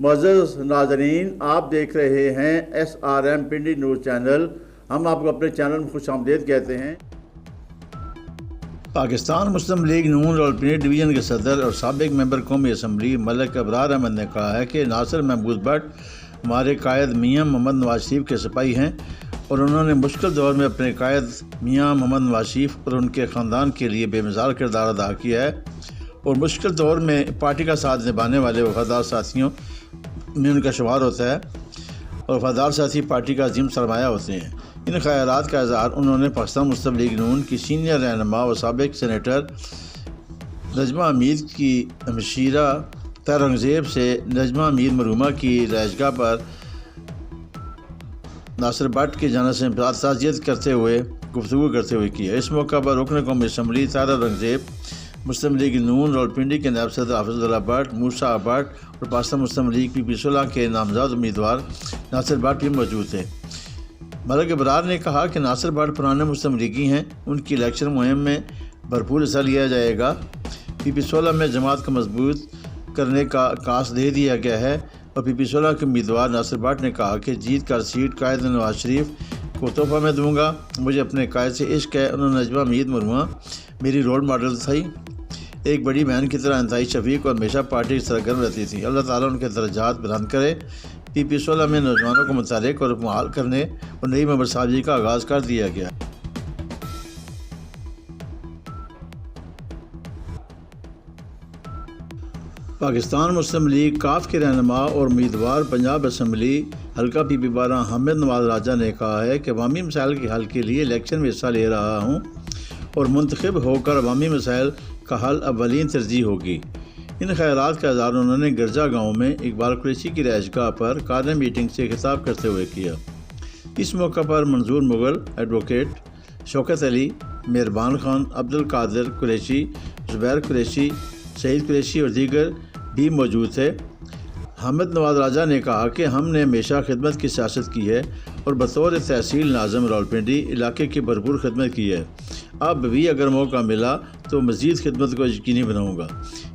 معزز ناظرین، آپ دیکھ رہے ہیں SRM پنڈی نیوز چینل۔ ہم آپ کو اپنے چینل میں خوش آمدید کہتے ہیں۔ پاکستان مسلم لیگ نون راولپنڈی ڈویژن کے صدر اور سابق ممبر قومی اسمبلی ملک ابرار احمد نے کہا ہے کہ ناصر محمود بٹ ہمارے قائد میاں محمد نواز شریف کے سپاہی ہیں اور انہوں نے مشکل دور میں اپنے قائد میاں محمد نواز شریف اور ان کے خاندان کے لیے بے مثال کردار ادا کیا ہے اور مشکل دور میں پارٹی کا ساتھ نبھانے والے وفادار ساتھیوں میں ان کا شمار ہوتا ہے اور وفادار ساتھی پارٹی کا عظیم سرمایہ ہوتے ہیں۔ ان خیالات کا اظہار انہوں نے پاکستان مسلم لیگ نون کی سینئر رہنما اور سابق سینیٹر نجمہ حمید کی ہمشیرہ اورنگزیب سے نجمہ حمید مرحومہ کی رہائشگاہ پر ناصر بٹ کی جانب سے تعزیت کرتے ہوئے گفتگو کرتے ہوئے کیا۔ اس موقع پر رکن قومی اسمبلی اورنگزیب، مسلم لیگ نون راولپنڈی کے نائب صدر حافظ اللہ بٹ، موسیٰ بٹ اور پاکستان مسلم لیگ PPSolہ کے نامزد امیدوار ناصر بٹ بھی موجود تھے۔ ملک ابرار نے کہا کہ ناصر بٹ پرانے مسلم لیگی ہیں، ان کی الیکشن مہم میں بھرپور حصہ لیا جائے گا۔ PPSolہ میں جماعت کو مضبوط کرنے کا کاس دے دیا گیا ہے اور PPSolہ کے امیدوار ناصر بٹ نے کہا کہ جیت کا سیٹ قائد نواز شریف کو تحفہ میں دوں گا۔ مجھے اپنے قائد سے عشق ہے، انہوں نے نجمہ حمید مرحومہ میری رول ماڈل تھی، ایک بڑی بہن کی طرح انتہائی شفیق اور ہمیشہ پارٹی سرگرم رہتی تھی۔ اللہ تعالیٰ ان کے درجات بلند کرے۔ PPSolہ میں نوجوانوں کو متحرک اور فعال کرنے اور نئی ممبر سازی کا آغاز کر دیا گیا۔ پاکستان مسلم لیگ کاف کے رہنما اور امیدوار پنجاب اسمبلی حلقہ PP12 حامد نواز راجہ نے کہا ہے کہ عوامی مسائل کے حل کے لیے الیکشن میں حصہ لے رہا ہوں اور منتخب ہو کر عوامی مسائل کا حل اولین ترجیح ہوگی۔ ان خیالات کا اظہار انہوں نے گرجا گاؤں میں اقبال قریشی کی رہائشگاہ پر کارنر میٹنگ سے خطاب کرتے ہوئے کیا۔ اس موقع پر منظور مغل، ایڈوکیٹ شوکت علی، مہربان خان، عبدالقادر قریشی، زبیر قریشی، سعید قریشی اور دیگر بھی موجود تھے۔ حامد نواز راجہ نے کہا کہ ہم نے ہمیشہ خدمت کی سیاست کی ہے اور بطور تحصیل ناظم راولپنڈی علاقے کی بھرپور خدمت کی ہے۔ اب بھی اگر موقع ملا تو مزید خدمت کو یقینی بناؤں گا۔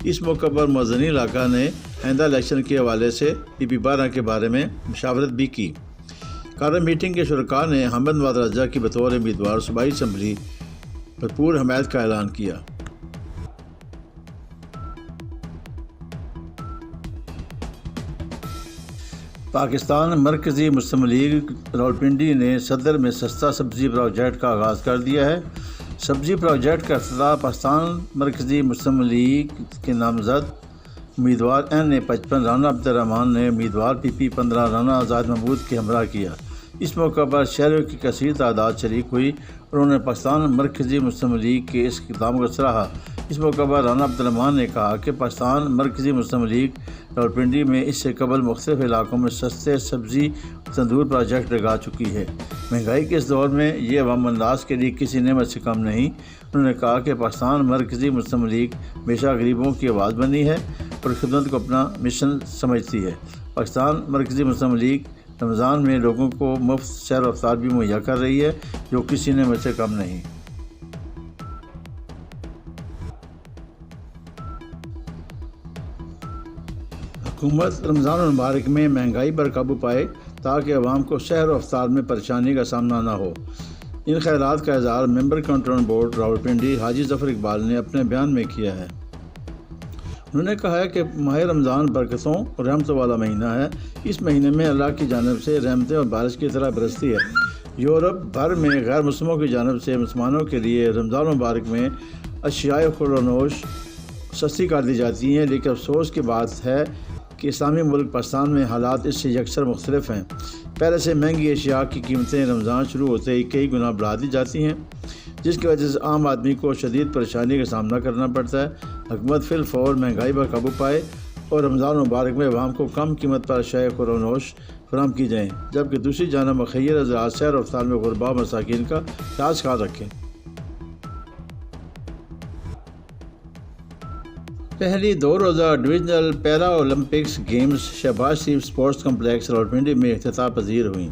اس موقع پر معززین علاقہ نے آئندہ الیکشن کے حوالے سے PP12 کے بارے میں مشاورت بھی کی۔ کارنر میٹنگ کے شرکاء نے حامد نواز راجہ کی بطور امیدوار صوبائی اسمبلی بھرپور حمایت کا اعلان کیا۔ پاکستان مرکزی مسلم لیگ راولپنڈی نے صدر میں سستا سبزی پروجیکٹ کا آغاز کر دیا ہے۔ سبزی پروجیکٹ کا افتتاح پاکستان مرکزی مسلم لیگ کے نامزد امیدوار NA55 رانا عبدالرحمان نے امیدوار PP15 رانا آزاد محمود کے ہمراہ کیا۔ اس موقع پر شہریوں کی کثیر تعداد شریک ہوئی اور انہوں نے پاکستان مرکزی مسلم لیگ کے اس اقدام کو سراہا۔ اس موقع پر رانا عبدالرحمان نے کہا کہ پاکستان مرکزی مسلم لیگ راولپنڈی میں اس سے قبل مختلف علاقوں میں سستے سبزی تندور پروجیکٹ لگا چکی ہے۔ مہنگائی کے اس دور میں یہ عوام الناس کے لیے کسی نعمت سے کم نہیں۔ انہوں نے کہا کہ پاکستان مرکزی مسلم لیگ ہمیشہ غریبوں کی آواز بنی ہے اور خدمت کو اپنا مشن سمجھتی ہے۔ پاکستان مرکزی مسلم لیگ رمضان میں لوگوں کو مفت سیر و افطار بھی مہیا کر رہی ہے، جو کسی نعمت سے کم نہیں۔ حکومت رمضان المبارک میں مہنگائی پر قابو پائے تاکہ عوام کو سحر و افطار میں پریشانی کا سامنا نہ ہو۔ ان خیالات کا اظہار ممبر کنٹرول بورڈ راولپنڈی حاجی ظفر اقبال نے اپنے بیان میں کیا ہے۔ انہوں نے کہا ہے کہ ماہ رمضان برکتوں اور رحمتوں والا مہینہ ہے۔ اس مہینے میں اللہ کی جانب سے رحمتیں اور بارش کی طرح برستی ہے۔ یورپ بھر میں غیر مسلموں کی جانب سے مسلمانوں کے لیے رمضان مبارک میں اشیاء خور و نوش سستی کر دی جاتی ہیں، لیکن افسوس کی بات ہے کہ اسلامی ملک پاکستان میں حالات اس سے یکسر مختلف ہیں۔ پہلے سے مہنگی اشیاء کی قیمتیں رمضان شروع ہوتے ہی کئی گنا بڑھا دی جاتی ہیں، جس کی وجہ سے عام آدمی کو شدید پریشانی کا سامنا کرنا پڑتا ہے۔ حکومت فی الفور مہنگائی پر قابو پائے اور رمضان مبارک میں عوام کو کم قیمت پر اشیاء خور و نوش فراہم کی جائیں، جبکہ دوسری جانب مخیر حضرات سیر و افطار میں غرباء مساکین کا خیال رکھیں۔ پہلی 2 روزہ ڈویژنل پیرا اولمپکس گیمز شہباز شریف سپورٹس کمپلیکس راولپنڈی میں افتتاح پذیر ہوئیں،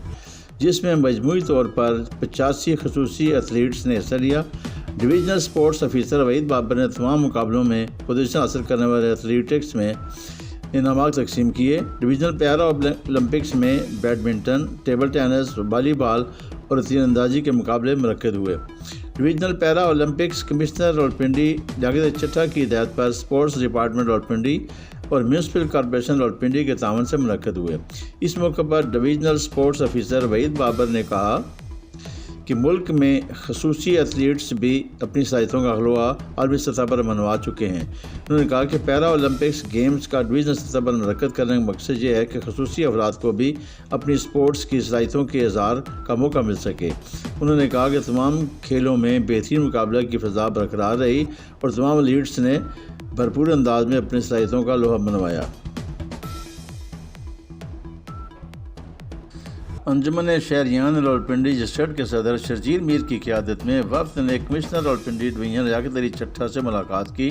جس میں مجموعی طور پر 85 خصوصی ایتھلیٹس نے حصہ لیا۔ Divisional sports officer Waheed Babar نے تمام مقابلوں میں پوزیشن حاصل کرنے والے ایتھلیٹکس میں انعامات تقسیم کیے۔ ڈویژنل پیرا اولمپکس میں بیڈمنٹن، ٹیبل ٹینس، والی بال اور تیر اندازی کے مقابلے منعقد ہوئے۔ ڈویژنل پیرا اولمپکس کمشنر راولپنڈی لیاقت چٹھا کی ہدایت پر اسپورٹس ڈپارٹمنٹ راولپنڈی اور میونسپل کارپوریشن راولپنڈی کے تعاون سے منعقد ہوئے۔ اس موقع پر divisional sports officer Waheed Babar نے کہا کہ ملک میں خصوصی ایتھلیٹس بھی اپنی صلاحیتوں کا غلبہ عالمی سطح پر منوا چکے ہیں۔ انہوں نے کہا کہ پیرا اولمپکس گیمز کا ڈویژنل سطح پر منعقد کرنے کا مقصد یہ ہے کہ خصوصی افراد کو بھی اپنی اسپورٹس کی صلاحیتوں کے اظہار کا موقع مل سکے۔ انہوں نے کہا کہ تمام کھیلوں میں بہترین مقابلہ کی فضا برقرار رہی اور تمام ایتھلیٹس نے بھرپور انداز میں اپنی صلاحیتوں کا لوہا منوایا۔ انجمن شہریان راولپنڈی جسٹرڈ کے صدر شرجیل میر کی قیادت میں وفد نے کمشنر راولپنڈی ڈویژن لیاقت علی چٹھا سے ملاقات کی۔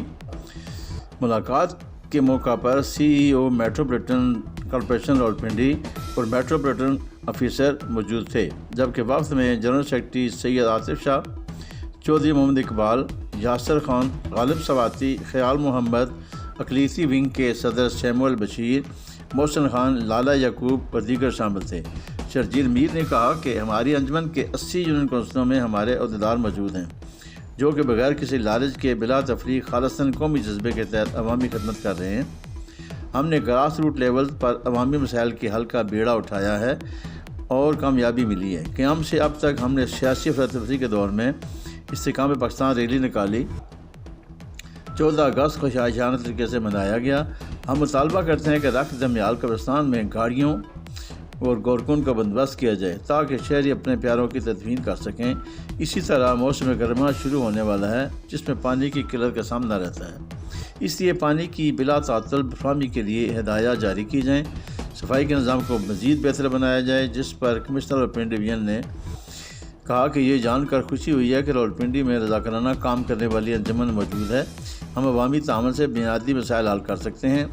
ملاقات کے موقع پر سی ای او میٹروپولیٹن کارپوریشن راولپنڈی اور میٹروپولیٹن آفیسر موجود تھے، جبکہ وفد میں جنرل سیکرٹری سید عاطف شاہ، چودھری محمد اقبال، یاسر خان، غالب سواتی، خیال محمد، اقلیتی ونگ کے صدر سیمول بشیر، محسن خان، لالا یعقوب اور دیگر شامل تھے۔ شرجیل میر نے کہا کہ ہماری انجمن کے 80 یونین کونسلوں میں ہمارے عہدیدار موجود ہیں جو کہ بغیر کسی لالچ کے بلا تفریق خالصاً قومی جذبے کے تحت عوامی خدمت کر رہے ہیں۔ ہم نے گراس روٹ لیول پر عوامی مسائل کے حل کا بیڑا اٹھایا ہے اور کامیابی ملی ہے۔ قیام سے اب تک ہم نے سیاسی افراتفری کے دور میں استحکام پاکستان ریلی نکالی، 14 اگست کو شاہجہانہ طریقے سے منایا گیا۔ ہم مطالبہ کرتے ہیں کہ رقص دمیال قبرستان میں گاڑیوں اور گورکن کا بندوبست کیا جائے تاکہ شہری اپنے پیاروں کی تدفین کر سکیں۔ اسی طرح موسم گرما شروع ہونے والا ہے جس میں پانی کی قلت کا سامنا رہتا ہے، اس لیے پانی کی بلا تعطل فراہمی کے لیے ہدایات جاری کی جائیں، صفائی کے نظام کو مزید بہتر بنایا جائے، جس پر کمشنر راولپنڈی ڈویژن نے کہا کہ یہ جان کر خوشی ہوئی ہے کہ راولپنڈی میں رضاکارانہ کام کرنے والی انجمن موجود ہے۔ ہم عوامی تعاون سے بنیادی مسائل حل کر سکتے ہیں۔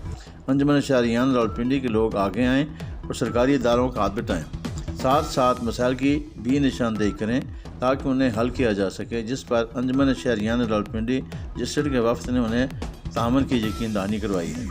انجمن شہریان راولپنڈی کے لوگ آگے آئیں اور سرکاری اداروں کا ہاتھ بٹائیں، ساتھ ساتھ مسائل کی بھی نشاندہی کریں تاکہ انہیں حل کیا جا سکے، جس پر انجمن شہریان راولپنڈی جسٹرڈ کے وفد نے انہیں تعاون کی یقین دہانی کروائی ہے۔